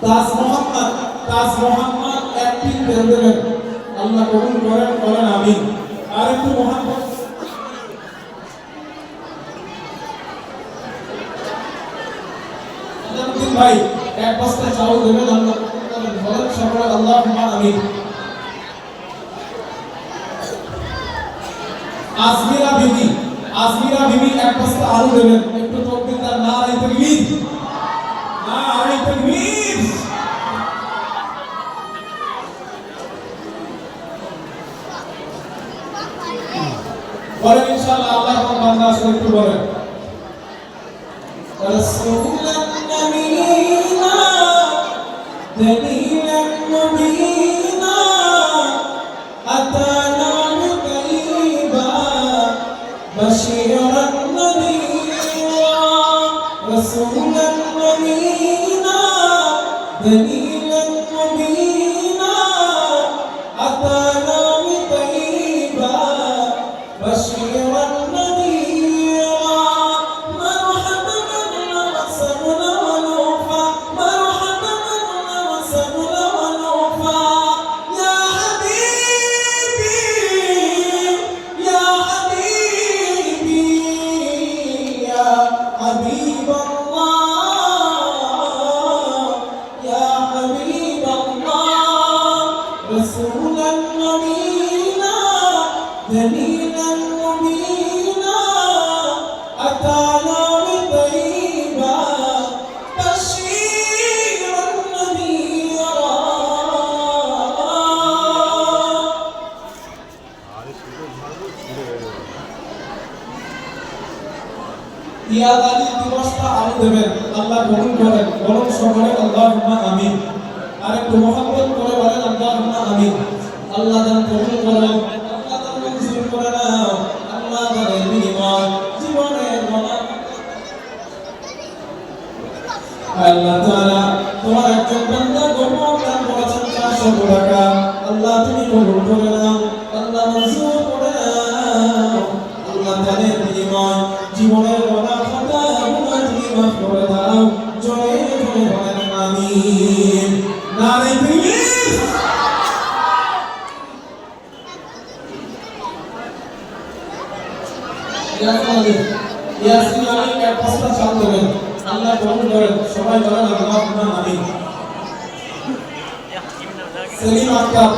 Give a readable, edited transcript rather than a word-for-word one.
তাজ মোহাম্মদ একটি তেল দেবেন। আল্লাহ কবুল করেন, বলেন আমিন। আর একটু মোহাম্মদ ভাই এক বস্তা চাউল দেবেন। আল্লাহ কবুল করেন, বলেন সকলে আল্লাহুম্মা আমিন। আজমিরা বিবি এক বস্তা আলু দেবেন। একটু তাকবীর দাও, নারে তাকবীর, নারে তাকবীর। বলেন ইনশাআল্লাহ আল্লাহ পাক বান্দা আসলে একটু বলেন রাসূলুন নবীনা দলিলান নবীনা আতানা মুতাইবা বাশীরান নবীনা রাসূলুন নবীনা দলিলান নবীনা আতানা মুতাইবা بشيرا نذيرا مرحبا بنا وسهلا ونوفا مرحبا بنا وسهلا ونوفا يا حبيبي يا حبيبي يا حبيب الله يا حبيب الله رسولا نبينا دليلا مبينا أتانا بطيبا بشيرا نذيرا ইয়াদ আলী দিবসটা আলু দেবেন। আল্লাহ কবুল করেন, বলুন সকলে আল্লাহুম্মা আমিন। আর একটু মুহাব্বত করে বলেন আল্লাহুম্মা আমিন। আল্লাহ দান কবুল করেন, আল্লাহ দান মঞ্জুর করে নাও, আল্লাহ দানের বিনিময় জীবনের মনা। আল্লাহ তাআলা তোমার একজন বান্দা গর্ব দান করেছেন 400 টাকা। আল্লাহ তুমি কবুল করে নাও, আল্লাহ মঞ্জুর করে নাও। আল্লাহ দানের বিনিময় জীবনের মনা খাতা গুনাহ তুমি মাফ করে দাও। জয় জয় বলেন আমিন। নারে তাকবীর। ইয়াসিন আলী এক বস্তা চাল দেবেন। আল্লাহ কবুল করেন, সবাই বলেন আল্লাহুম্মা আমিন। সেলিম আক্তার